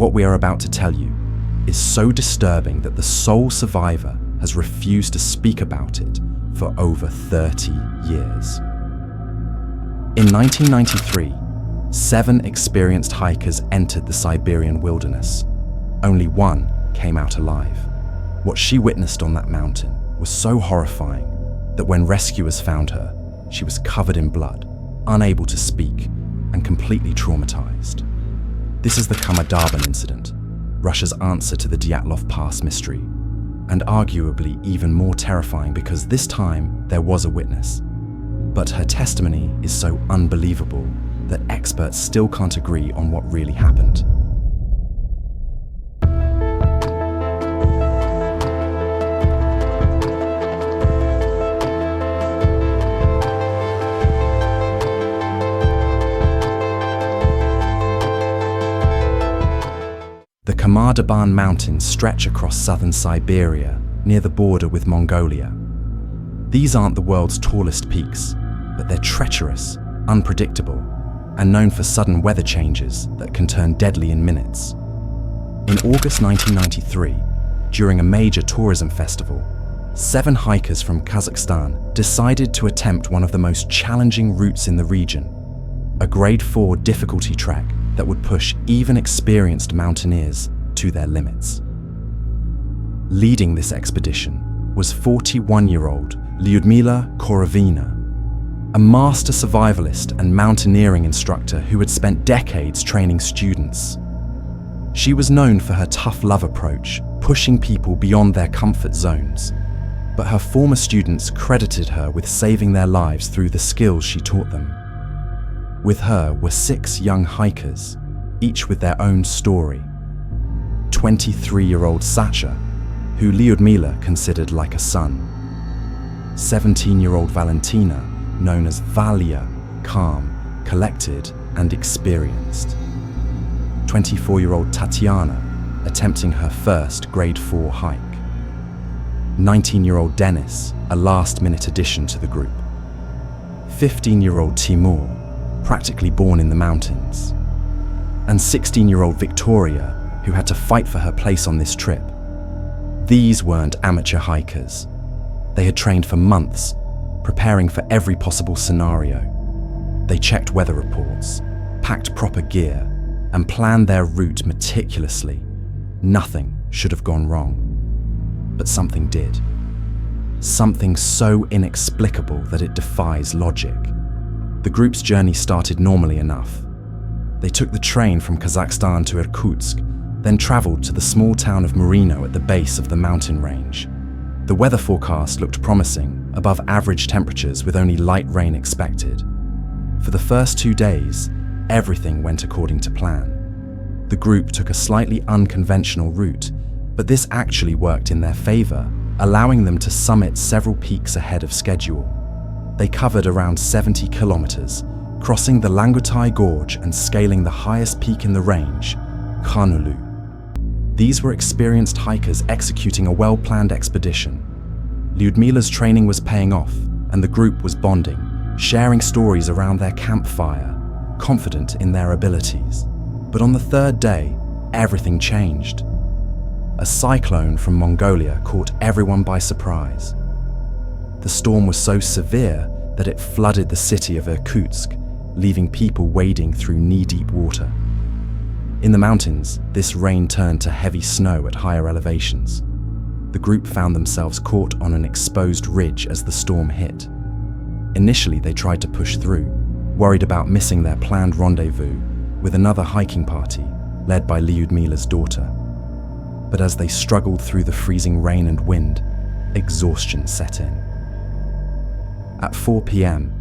What we are about to tell you is so disturbing that the sole survivor has refused to speak about it for over 30 years. In 1993, 7 experienced hikers entered the Siberian wilderness. Only one came out alive. What she witnessed on that mountain was so horrifying that when rescuers found her, she was covered in blood, unable to speak, and completely traumatized. This is the Khamar-Daban incident, Russia's answer to the Dyatlov Pass mystery, and arguably even more terrifying because this time there was a witness. But her testimony is so unbelievable that experts still can't agree on what really happened. The Khamar-Daban mountains stretch across southern Siberia, near the border with Mongolia. These aren't the world's tallest peaks, but they're treacherous, unpredictable, and known for sudden weather changes that can turn deadly in minutes. In August 1993, during a major tourism festival, 7 hikers from Kazakhstan decided to attempt one of the most challenging routes in the region, a grade 4 difficulty track that would push even experienced mountaineers to their limits. Leading this expedition was 41-year-old Lyudmila Korovina, a master survivalist and mountaineering instructor who had spent decades training students. She was known for her tough love approach, pushing people beyond their comfort zones, but her former students credited her with saving their lives through the skills she taught them. With her were 6 young hikers, each with their own story. 23-year-old Sacha, who Lyudmila considered like a son. 17-year-old Valentina, known as Valia, calm, collected, and experienced. 24-year-old Tatiana, attempting her first grade 4 hike. 19-year-old Denis, a last-minute addition to the group. 15-year-old Timur, practically born in the mountains. And 16-year-old Victoria, who had to fight for her place on this trip. These weren't amateur hikers. They had trained for months, preparing for every possible scenario. They checked weather reports, packed proper gear, and planned their route meticulously. Nothing should have gone wrong. But something did. Something so inexplicable that it defies logic. The group's journey started normally enough. They took the train from Kazakhstan to Irkutsk, then traveled to the small town of Marino at the base of the mountain range. The weather forecast looked promising, above average temperatures with only light rain expected. For the first 2 days, everything went according to plan. The group took a slightly unconventional route, but this actually worked in their favor, allowing them to summit several peaks ahead of schedule. They covered around 70 kilometers, crossing the Langutai Gorge and scaling the highest peak in the range, Khanulu. These were experienced hikers executing a well-planned expedition. Lyudmila's training was paying off, and the group was bonding, sharing stories around their campfire, confident in their abilities. But on the 3rd day, everything changed. A cyclone from Mongolia caught everyone by surprise. The storm was so severe that it flooded the city of Irkutsk, leaving people wading through knee-deep water. In the mountains, this rain turned to heavy snow at higher elevations. The group found themselves caught on an exposed ridge as the storm hit. Initially, they tried to push through, worried about missing their planned rendezvous with another hiking party led by Lyudmila's daughter. But as they struggled through the freezing rain and wind, exhaustion set in. At 4 p.m.,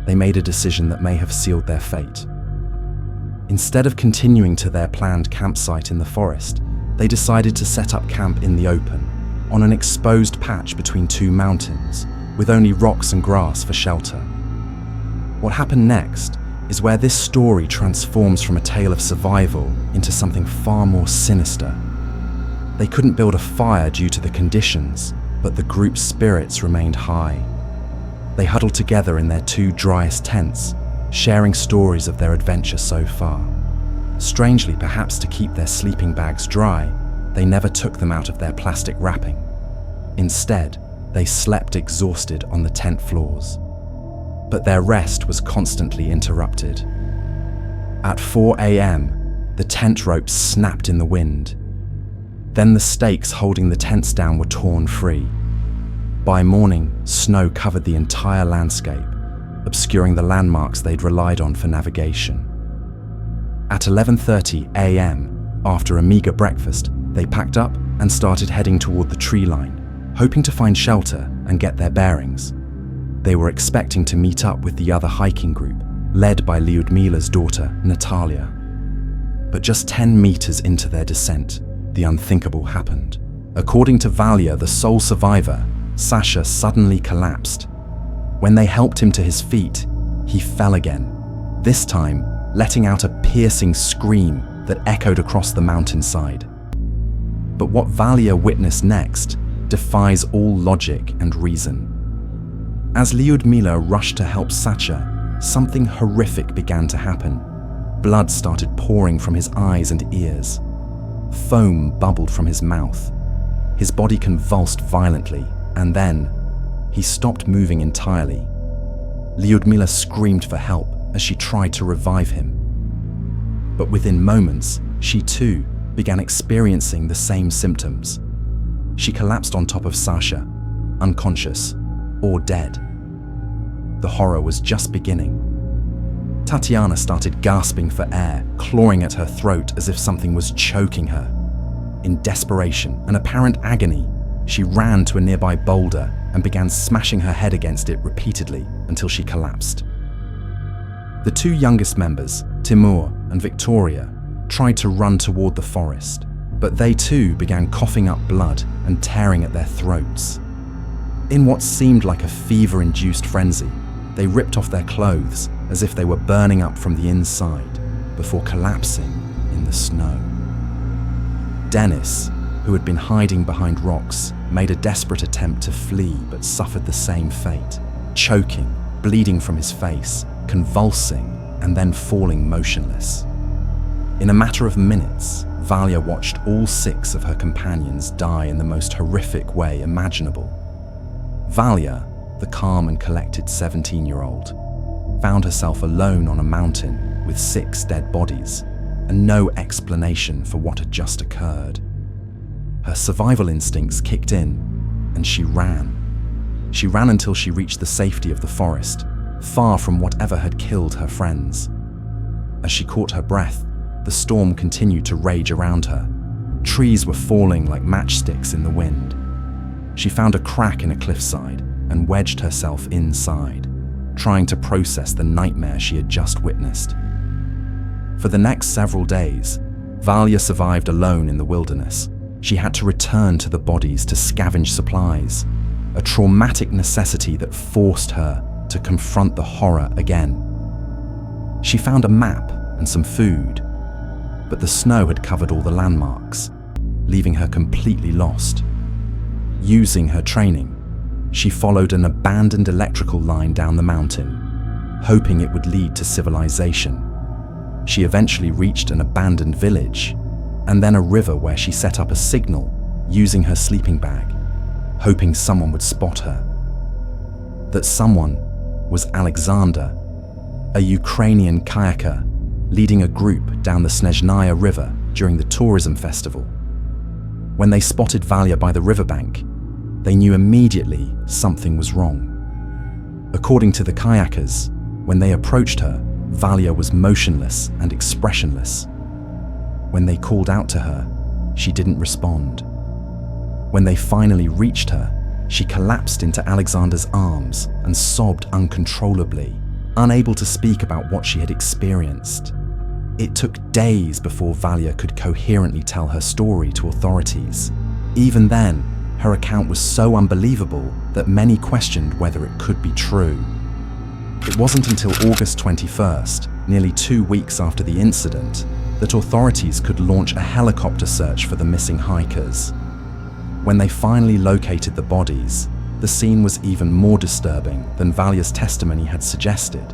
they made a decision that may have sealed their fate. Instead of continuing to their planned campsite in the forest, they decided to set up camp in the open, on an exposed patch between 2 mountains, with only rocks and grass for shelter. What happened next is where this story transforms from a tale of survival into something far more sinister. They couldn't build a fire due to the conditions, but the group's spirits remained high. They huddled together in their 2 driest tents, sharing stories of their adventure so far. Strangely, perhaps to keep their sleeping bags dry, they never took them out of their plastic wrapping. Instead, they slept exhausted on the tent floors. But their rest was constantly interrupted. At 4 a.m., the tent ropes snapped in the wind. Then the stakes holding the tents down were torn free. By morning, snow covered the entire landscape, obscuring the landmarks they'd relied on for navigation. At 11:30 a.m., after a meager breakfast, they packed up and started heading toward the tree line, hoping to find shelter and get their bearings. They were expecting to meet up with the other hiking group, led by Lyudmila's daughter, Natalia. But just 10 meters into their descent, the unthinkable happened. According to Valya, the sole survivor, Sasha suddenly collapsed. When they helped him to his feet, he fell again, this time letting out a piercing scream that echoed across the mountainside. But what Valya witnessed next defies all logic and reason. As Lyudmila rushed to help Sasha, something horrific began to happen. Blood started pouring from his eyes and ears. Foam bubbled from his mouth. His body convulsed violently, and then he stopped moving entirely. Lyudmila screamed for help as she tried to revive him. But within moments, she too began experiencing the same symptoms. She collapsed on top of Sasha, unconscious or dead. The horror was just beginning. Tatiana started gasping for air, clawing at her throat as if something was choking her. In desperation and apparent agony, she ran to a nearby boulder and began smashing her head against it repeatedly until she collapsed. The two youngest members, Timur and Victoria, tried to run toward the forest, but they too began coughing up blood and tearing at their throats. In what seemed like a fever-induced frenzy, they ripped off their clothes as if they were burning up from the inside before collapsing in the snow. Dennis, who had been hiding behind rocks, made a desperate attempt to flee but suffered the same fate, choking, bleeding from his face, convulsing, and then falling motionless. In a matter of minutes, Valya watched all 6 of her companions die in the most horrific way imaginable. Valya, the calm and collected 17-year-old, found herself alone on a mountain with 6 dead bodies and no explanation for what had just occurred. Her survival instincts kicked in, and she ran. She ran until she reached the safety of the forest, far from whatever had killed her friends. As she caught her breath, the storm continued to rage around her. Trees were falling like matchsticks in the wind. She found a crack in a cliffside and wedged herself inside, trying to process the nightmare she had just witnessed. For the next several days, Valya survived alone in the wilderness. She had to return to the bodies to scavenge supplies, a traumatic necessity that forced her to confront the horror again. She found a map and some food, but the snow had covered all the landmarks, leaving her completely lost. Using her training, she followed an abandoned electrical line down the mountain, hoping it would lead to civilization. She eventually reached an abandoned village, and then a river where she set up a signal using her sleeping bag, hoping someone would spot her. That someone was Alexander, a Ukrainian kayaker leading a group down the Snezhnaya River during the tourism festival. When they spotted Valya by the riverbank, they knew immediately something was wrong. According to the kayakers, when they approached her, Valya was motionless and expressionless. When they called out to her, she didn't respond. When they finally reached her, she collapsed into Alexander's arms and sobbed uncontrollably, unable to speak about what she had experienced. It took days before Valya could coherently tell her story to authorities. Even then, her account was so unbelievable that many questioned whether it could be true. It wasn't until August 21st, nearly 2 weeks after the incident, that authorities could launch a helicopter search for the missing hikers. When they finally located the bodies, the scene was even more disturbing than Valya's testimony had suggested.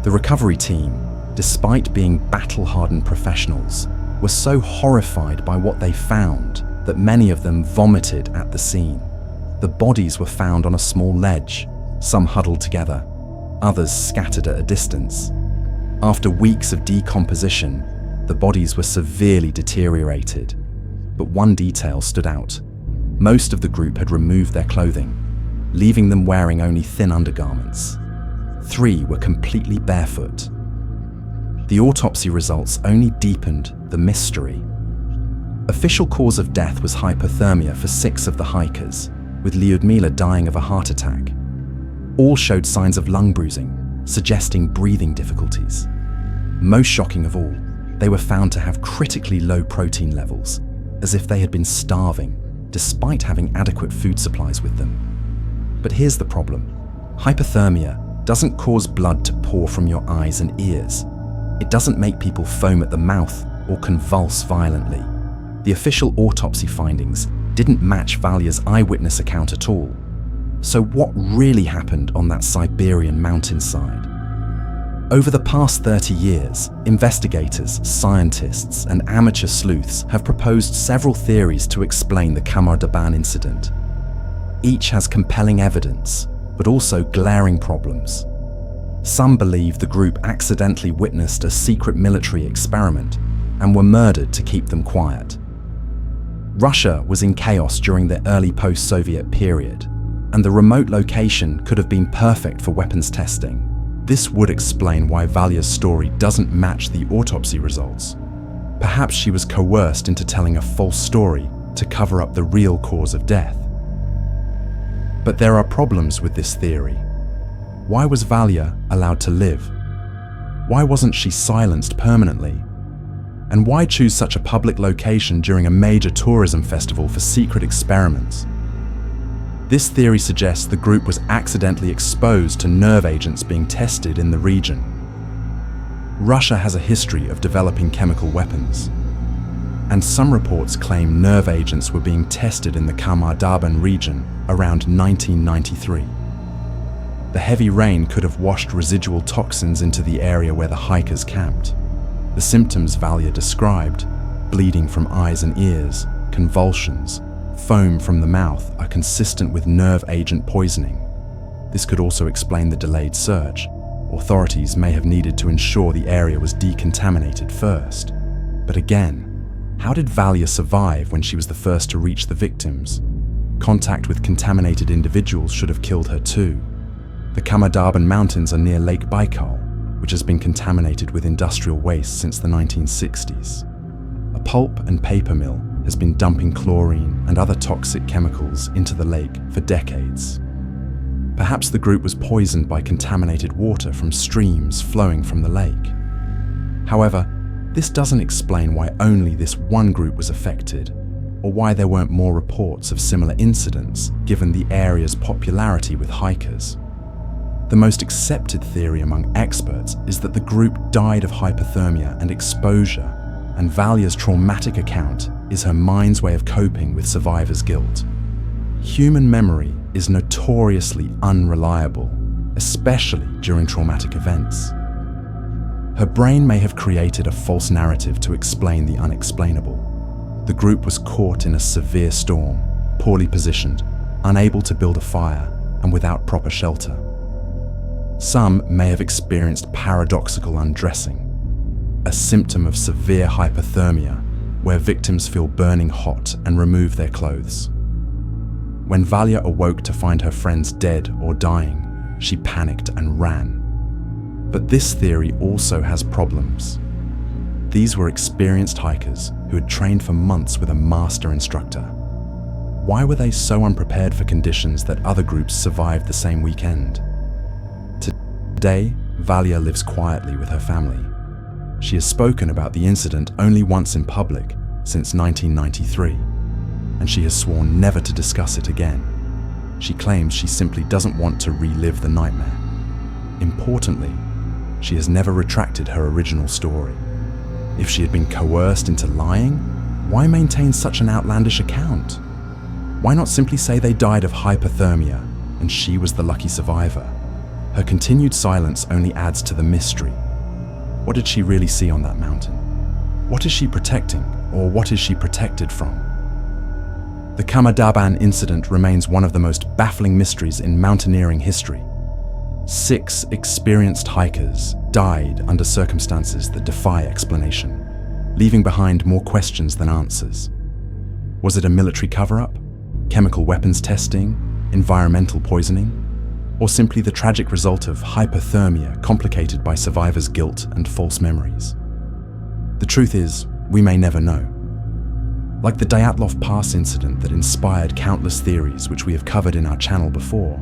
The recovery team, despite being battle-hardened professionals, were so horrified by what they found that many of them vomited at the scene. The bodies were found on a small ledge, some huddled together, others scattered at a distance. After weeks of decomposition, the bodies were severely deteriorated. But one detail stood out. Most of the group had removed their clothing, leaving them wearing only thin undergarments. 3 were completely barefoot. The autopsy results only deepened the mystery. Official cause of death was hypothermia for 6 of the hikers, with Lyudmila dying of a heart attack. All showed signs of lung bruising, suggesting breathing difficulties. Most shocking of all, they were found to have critically low protein levels, as if they had been starving, despite having adequate food supplies with them. But here's the problem. Hypothermia doesn't cause blood to pour from your eyes and ears. It doesn't make people foam at the mouth or convulse violently. The official autopsy findings didn't match Valya's eyewitness account at all. So what really happened on that Siberian mountainside? Over the past 30 years, investigators, scientists, and amateur sleuths have proposed several theories to explain the Khamar-Daban incident. Each has compelling evidence, but also glaring problems. Some believe the group accidentally witnessed a secret military experiment and were murdered to keep them quiet. Russia was in chaos during the early post-Soviet period, and the remote location could have been perfect for weapons testing. This would explain why Valya's story doesn't match the autopsy results. Perhaps she was coerced into telling a false story to cover up the real cause of death. But there are problems with this theory. Why was Valya allowed to live? Why wasn't she silenced permanently? And why choose such a public location during a major tourism festival for secret experiments? This theory suggests the group was accidentally exposed to nerve agents being tested in the region. Russia has a history of developing chemical weapons, and some reports claim nerve agents were being tested in the Khamar-Daban region around 1993. The heavy rain could have washed residual toxins into the area where the hikers camped. The symptoms Valya described, bleeding from eyes and ears, convulsions, foam from the mouth, are consistent with nerve agent poisoning. This could also explain the delayed search. Authorities may have needed to ensure the area was decontaminated first. But again, how did Valya survive when she was the first to reach the victims? Contact with contaminated individuals should have killed her too. The Khamar-Daban mountains are near Lake Baikal, which has been contaminated with industrial waste since the 1960s. A pulp and paper mill has been dumping chlorine and other toxic chemicals into the lake for decades. Perhaps the group was poisoned by contaminated water from streams flowing from the lake. However, this doesn't explain why only this one group was affected, or why there weren't more reports of similar incidents given the area's popularity with hikers. The most accepted theory among experts is that the group died of hypothermia and exposure, and Valya's traumatic account is her mind's way of coping with survivor's guilt. Human memory is notoriously unreliable, especially during traumatic events. Her brain may have created a false narrative to explain the unexplainable. The group was caught in a severe storm, poorly positioned, unable to build a fire, and without proper shelter. Some may have experienced paradoxical undressing, a symptom of severe hypothermia where victims feel burning hot and remove their clothes. When Valya awoke to find her friends dead or dying, she panicked and ran. But this theory also has problems. These were experienced hikers who had trained for months with a master instructor. Why were they so unprepared for conditions that other groups survived the same weekend? Today, Valya lives quietly with her family. She has spoken about the incident only once in public since 1993, and she has sworn never to discuss it again. She claims she simply doesn't want to relive the nightmare. Importantly, she has never retracted her original story. If she had been coerced into lying, why maintain such an outlandish account? Why not simply say they died of hypothermia and she was the lucky survivor? Her continued silence only adds to the mystery. What did she really see on that mountain? What is she protecting, or what is she protected from? The Khamar-Daban incident remains one of the most baffling mysteries in mountaineering history. 6 experienced hikers died under circumstances that defy explanation, leaving behind more questions than answers. Was it a military cover-up, chemical weapons testing, environmental poisoning, or simply the tragic result of hypothermia complicated by survivors' guilt and false memories? The truth is, we may never know. Like the Dyatlov Pass incident that inspired countless theories which we have covered in our channel before,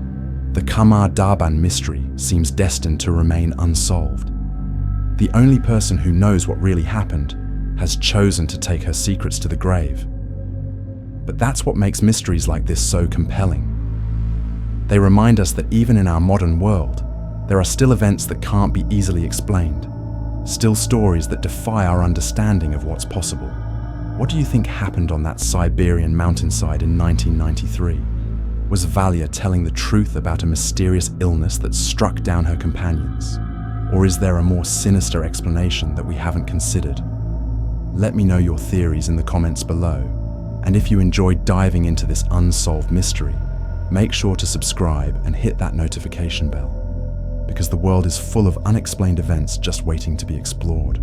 the Khamar-Daban mystery seems destined to remain unsolved. The only person who knows what really happened has chosen to take her secrets to the grave. But that's what makes mysteries like this so compelling. They remind us that even in our modern world, there are still events that can't be easily explained, still stories that defy our understanding of what's possible. What do you think happened on that Siberian mountainside in 1993? Was Valia telling the truth about a mysterious illness that struck down her companions? Or is there a more sinister explanation that we haven't considered? Let me know your theories in the comments below. And if you enjoyed diving into this unsolved mystery, make sure to subscribe and hit that notification bell, because the world is full of unexplained events just waiting to be explored.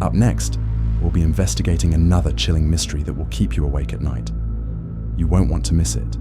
Up next, we'll be investigating another chilling mystery that will keep you awake at night. You won't want to miss it.